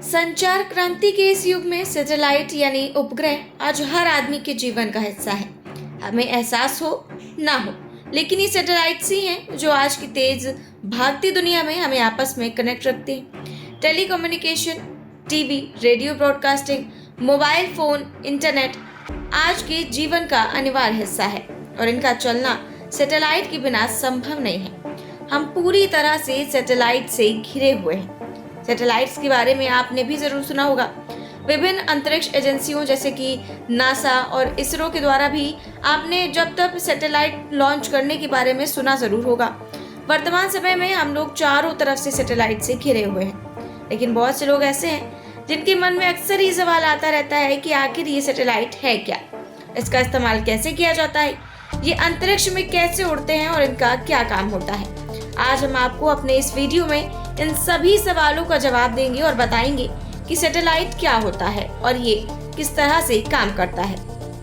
संचार क्रांति के इस युग में सैटेलाइट यानी उपग्रह आज हर आदमी के जीवन का हिस्सा है। हमें एहसास हो ना हो, लेकिन ये सैटेलाइट्स ही हैं जो आज की तेज भागती दुनिया में हमें आपस में कनेक्ट रखते हैं। Telecommunication, TV, radio broadcasting, mobile phone, internet आज के जीवन का अनिवार्य हिस्सा है और इनका चलना सैटेलाइट के बिना संभव नहीं है। हम पूरी तरह से सैटेलाइट से घिरे हुए हैं। सैटेलाइट्स के बारे में आपने भी जरूर सुना होगा। विभिन्न अंतरिक्ष एजेंसियों जैसे कि नासा और इसरो के द्वारा भी आपने जब तक सैटेलाइट लॉन्च करने के बारे में सुना जरूर होगा। वर्तमान समय में हम लोग चारों तरफ से सैटेलाइट से घिरे हुए हैं, लेकिन बहुत से लोग ऐसे हैं जिनके मन में अक्सर ये सवाल आता रहता है कि आखिर ये सैटेलाइट है क्या, इसका इस्तेमाल कैसे किया जाता है, ये अंतरिक्ष में कैसे उड़ते हैं और इनका क्या काम होता है। आज हम आपको अपने इस वीडियो में इन सभी सवालों का जवाब देंगे और बताएंगे कि सैटेलाइट क्या होता है और ये किस तरह से काम करता है।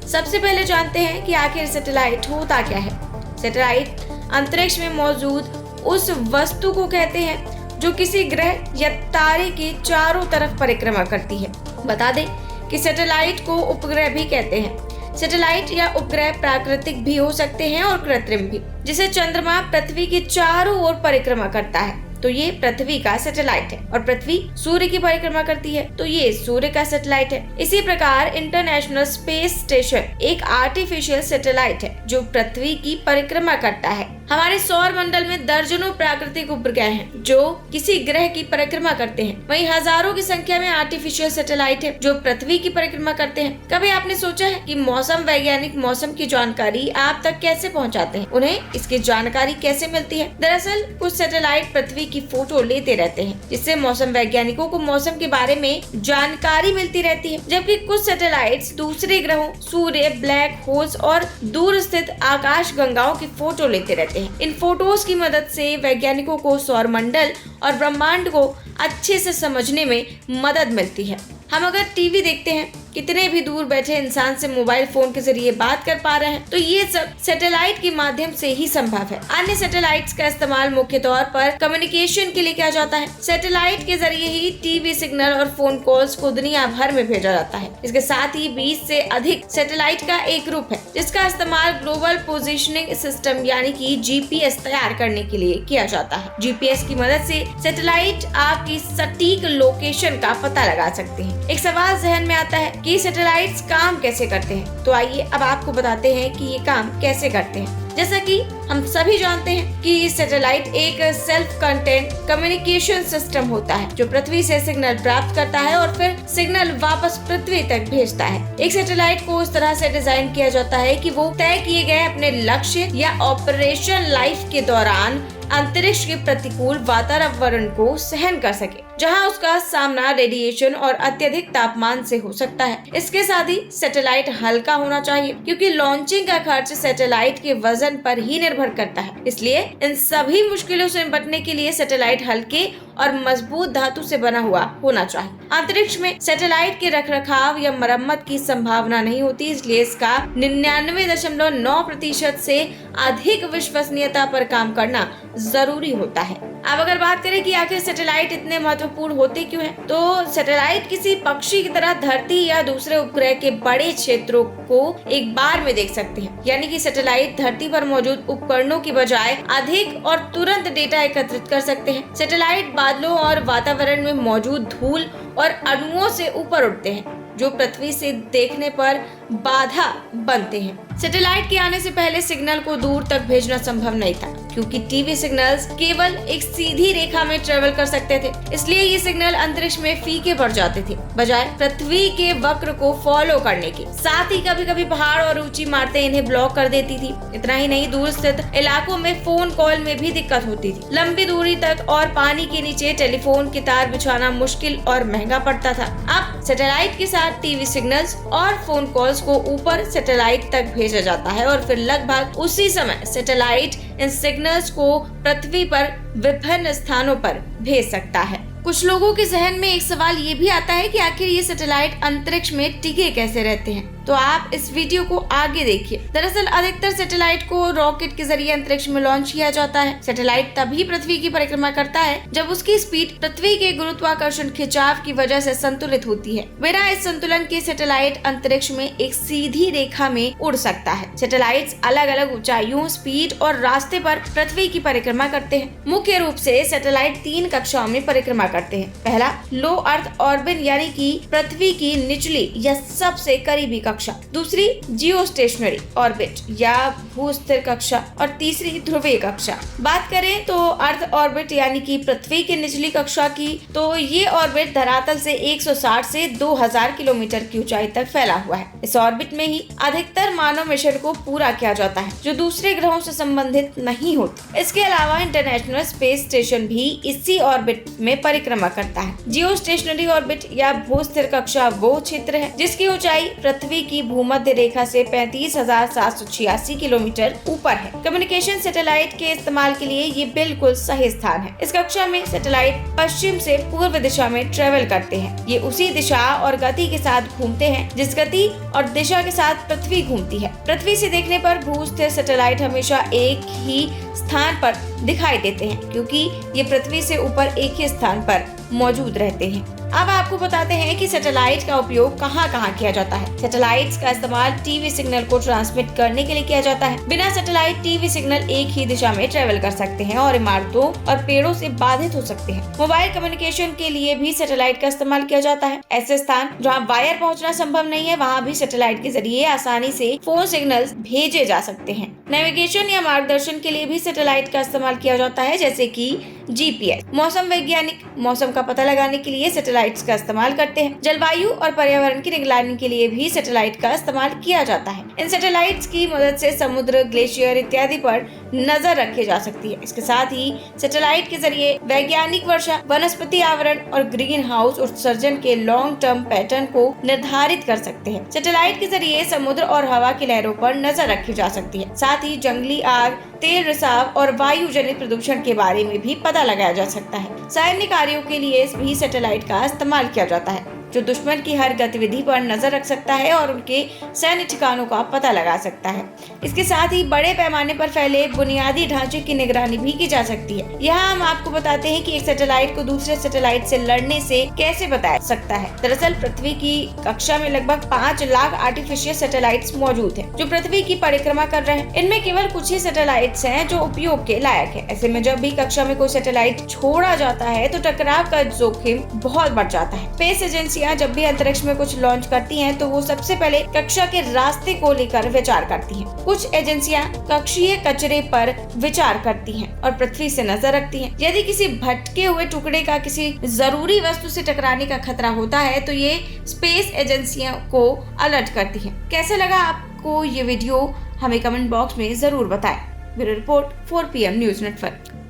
सबसे पहले जानते हैं कि आखिर सैटेलाइट होता क्या है। सैटेलाइट अंतरिक्ष में मौजूद उस वस्तु को कहते हैं जो किसी ग्रह या तारे के चारों तरफ परिक्रमा करती है। बता दें कि सैटेलाइट को उपग्रह भी कहते हैं। सैटेलाइट या उपग्रह प्राकृतिक भी हो सकते हैं और कृत्रिम भी। जिसे चंद्रमा पृथ्वी के चारों ओर परिक्रमा करता है तो ये पृथ्वी का सैटेलाइट है, और पृथ्वी सूर्य की परिक्रमा करती है तो ये सूर्य का सैटेलाइट है। इसी प्रकार इंटरनेशनल स्पेस स्टेशन एक आर्टिफिशियल सैटेलाइट है जो पृथ्वी की परिक्रमा करता है। हमारे सौर मंडल में दर्जनों प्राकृतिक उपग्रह हैं जो किसी ग्रह की परिक्रमा करते हैं। वहीं हजारों की संख्या में आर्टिफिशियल सैटेलाइट है जो पृथ्वी की परिक्रमा करते हैं। कभी आपने सोचा है कि मौसम वैज्ञानिक मौसम की जानकारी आप तक कैसे पहुंचाते हैं, उन्हें इसकी जानकारी कैसे मिलती है? दरअसल कुछ सैटेलाइट पृथ्वी की फोटो लेते रहते हैं, जिससे मौसम वैज्ञानिकों को मौसम के बारे में जानकारी मिलती रहती है। जबकि कुछ सैटेलाइट्स दूसरे ग्रहों, सूर्य, ब्लैक होल्स और दूर स्थित आकाश गंगाओं की फोटो लेते रहते हैं। इन फोटोज की मदद से वैज्ञानिकों को सौर मंडल और ब्रह्मांड को अच्छे से समझने में मदद मिलती है। हम अगर टीवी देखते हैं, कितने भी दूर बैठे इंसान से मोबाइल फोन के जरिए बात कर पा रहे हैं, तो ये सब सैटेलाइट के माध्यम से ही संभव है। अन्य सैटेलाइट्स का इस्तेमाल मुख्य तौर पर कम्युनिकेशन के लिए किया जाता है। सैटेलाइट के जरिए ही टीवी सिग्नल और फोन कॉल्स को दुनिया भर में भेजा जाता है। इसके साथ ही 20 से अधिक सैटेलाइट का एक ग्रुप है जिसका इस्तेमाल ग्लोबल पोजिशनिंग सिस्टम यानी कि जीपीएस तैयार करने के लिए किया जाता है। जीपीएस की मदद से सैटेलाइट आपकी सटीक लोकेशन का पता लगा सकते हैं। एक सवाल जहन में आता है कि सैटेलाइट्स काम कैसे करते हैं, तो आइए अब आपको बताते हैं कि ये काम कैसे करते हैं। जैसा कि हम सभी जानते हैं कि सैटेलाइट एक सेल्फ कंटेंट कम्युनिकेशन सिस्टम होता है जो पृथ्वी से सिग्नल प्राप्त करता है और फिर सिग्नल वापस पृथ्वी तक भेजता है। एक सैटेलाइट को उस तरह से डिजाइन किया जाता है कि वो तय किए गए अपने लक्ष्य या ऑपरेशन लाइफ के दौरान अंतरिक्ष के प्रतिकूल वातावरण को सहन कर सके, जहां उसका सामना रेडिएशन और अत्यधिक तापमान से हो सकता है। इसके साथ ही सैटेलाइट हल्का होना चाहिए क्योंकि लॉन्चिंग का खर्च सैटेलाइट के वजन पर ही निर्भर करता है। इसलिए इन सभी मुश्किलों से निपटने के लिए सैटेलाइट हल्के और मजबूत धातु से बना हुआ होना चाहिए। अंतरिक्ष में सैटेलाइट के रखरखाव या मरम्मत की संभावना नहीं होती, इसलिए इसका 99.9% से अधिक विश्वसनीयता पर काम करना जरूरी होता है। अब अगर बात करें कि आखिर सैटेलाइट इतने महत्वपूर्ण होते क्यों हैं, तो सैटेलाइट किसी पक्षी की तरह धरती या दूसरे उपग्रह के बड़े क्षेत्रों को एक बार में देख सकते हैं। यानी कि सैटेलाइट धरती पर मौजूद उपकरणों की बजाय अधिक और तुरंत डेटा एकत्रित कर सकते हैं। सैटेलाइट बादलों और वातावरण में मौजूद धूल और अणुओं से ऊपर उड़ते हैं जो पृथ्वी से देखने पर बाधा बनते हैं। सैटेलाइट के आने से पहले सिग्नल को दूर तक भेजना संभव नहीं था क्योंकि टीवी सिग्नल्स केवल एक सीधी रेखा में ट्रेवल कर सकते थे। इसलिए ये सिग्नल अंतरिक्ष में फीके पड़ जाते थे बजाय पृथ्वी के वक्र को फॉलो करने के। साथ ही कभी कभी पहाड़ और ऊंची इमारतें इन्हें ब्लॉक कर देती थी। इतना ही नहीं, दूर स्थित इलाकों में फोन कॉल में भी दिक्कत होती थी। लंबी दूरी तक और पानी के नीचे टेलीफोन के तार बिछाना मुश्किल और महंगा पड़ता था। अब सैटेलाइट के साथ टीवी सिग्नल्स और फोन कॉल्स को ऊपर सैटेलाइट तक भेजा जाता है और फिर लगभग उसी समय सैटेलाइट इन सिग्नल्स को पृथ्वी पर विभिन्न स्थानों पर भेज सकता है। कुछ लोगों के जहन में एक सवाल ये भी आता है कि आखिर ये सैटेलाइट अंतरिक्ष में टिके कैसे रहते हैं। तो आप इस वीडियो को आगे देखिए। दरअसल अधिकतर सैटेलाइट को रॉकेट के जरिए अंतरिक्ष में लॉन्च किया जाता है। सैटेलाइट तभी पृथ्वी की परिक्रमा करता है जब उसकी स्पीड पृथ्वी के गुरुत्वाकर्षण खिंचाव की वजह से संतुलित होती है। बिना इस संतुलन के सैटेलाइट अंतरिक्ष में एक सीधी रेखा में उड़ सकता है। सैटेलाइट्स अलग अलग ऊंचाइयों, स्पीड और रास्ते पर पृथ्वी की परिक्रमा करते हैं। मुख्य रूप से सैटेलाइट 3 कक्षाओं में परिक्रमा करते हैं। पहला, लो अर्थ ऑर्बिट यानी कि पृथ्वी की निचली या सबसे करीबी कक्षा। दूसरी, जियो स्टेशनरी ऑर्बिट या भू-स्थिर कक्षा। और तीसरी, ध्रुवीय कक्षा। बात करें तो अर्थ ऑर्बिट यानी कि पृथ्वी की निचली कक्षा की, तो ये ऑर्बिट धरातल से 160 से 2000 किलोमीटर की ऊंचाई तक फैला हुआ है। इस ऑर्बिट में ही अधिकतर मानव मिशन को पूरा किया जाता है जो दूसरे ग्रहों से संबंधित नहीं होते। इसके अलावा इंटरनेशनल स्पेस स्टेशन भी इसी ऑर्बिट में परिक्रमा करता है। जियो स्टेशनरी ऑर्बिट या भू-स्थिर कक्षा वो क्षेत्र है जिसकी ऊंचाई पृथ्वी की भूमध्य रेखा से 35,786 किलोमीटर ऊपर है। कम्युनिकेशन सैटेलाइट के इस्तेमाल के लिए ये बिल्कुल सही स्थान है। इस कक्षा में सैटेलाइट पश्चिम से पूर्व दिशा में ट्रेवल करते हैं। ये उसी दिशा और गति के साथ घूमते हैं जिस गति और दिशा के साथ पृथ्वी घूमती है। पृथ्वी से देखने पर भू-स्थिर सैटेलाइट हमेशा एक ही स्थान पर दिखाई देते हैं क्योंकि ये पृथ्वी से ऊपर एक ही स्थान पर मौजूद रहते हैं। अब आपको बताते हैं कि सैटेलाइट का उपयोग कहाँ-कहाँ किया जाता है। सैटेलाइट्स का इस्तेमाल टीवी सिग्नल को ट्रांसमिट करने के लिए किया जाता है। बिना सैटेलाइट टीवी सिग्नल एक ही दिशा में ट्रेवल कर सकते हैं और इमारतों और पेड़ों से बाधित हो सकते हैं। मोबाइल कम्युनिकेशन के लिए भी सैटेलाइट का इस्तेमाल किया जाता है। ऐसे स्थान जहाँ वायर पहुँचना संभव नहीं है, वहाँ भी सैटेलाइट के जरिए आसानी से फोन सिग्नल भेजे जा सकते हैं। नेविगेशन या मार्गदर्शन के लिए भी सैटेलाइट का इस्तेमाल किया जाता है, जैसे कि GPS। मौसम वैज्ञानिक मौसम का पता लगाने के लिए सैटेलाइट्स का इस्तेमाल करते हैं। जलवायु और पर्यावरण की निगरानी के लिए भी सैटेलाइट का इस्तेमाल किया जाता है। इन सैटेलाइट्स की मदद से समुद्र, ग्लेशियर इत्यादि पर नजर रखी जा सकती है। इसके साथ ही सैटेलाइट के जरिए वैज्ञानिक वर्षा, वनस्पति आवरण और ग्रीन हाउस उत्सर्जन के लॉन्ग टर्म पैटर्न को निर्धारित कर सकते हैं। सैटेलाइट के जरिए समुद्र और हवा की लहरों पर नजर रखी जा सकती है। साथ ही जंगली आग, तेल रिसाव और वायु जनित प्रदूषण के बारे में भी पता लगाया जा सकता है। सैन्य कार्यों के लिए भी सैटेलाइट का इस्तेमाल किया जाता है जो दुश्मन की हर गतिविधि पर नजर रख सकता है और उनके सैन्य ठिकानों का पता लगा सकता है। इसके साथ ही बड़े पैमाने पर फैले बुनियादी ढांचे की निगरानी भी की जा सकती है। यहाँ हम आपको बताते हैं कि एक सैटेलाइट को दूसरे सैटेलाइट से लड़ने से कैसे बचा सकता है। दरअसल पृथ्वी की कक्षा में लगभग 5 लाख आर्टिफिशियल सैटेलाइट्स मौजूद हैं जो पृथ्वी की परिक्रमा कर रहे हैं। इनमें केवल कुछ ही सैटेलाइट्स हैं जो उपयोग के लायक है। ऐसे में जब भी कक्षा में कोई सैटेलाइट छोड़ा जाता है तो टकराव का जोखिम बहुत बढ़ जाता है। स्पेस एजेंसी जब भी अंतरिक्ष में कुछ लॉन्च करती हैं तो वो सबसे पहले कक्षा के रास्ते को लेकर विचार करती हैं। कुछ एजेंसियां कक्षीय कचरे पर विचार करती हैं और पृथ्वी से नजर रखती हैं। यदि किसी भटके हुए टुकड़े का किसी जरूरी वस्तु से टकराने का खतरा होता है तो ये स्पेस एजेंसियों को अलर्ट करती हैं। कैसे लगा आपको ये वीडियो, हमें कमेंट बॉक्स में जरूर बताएं। Bureau report 4 PM news network.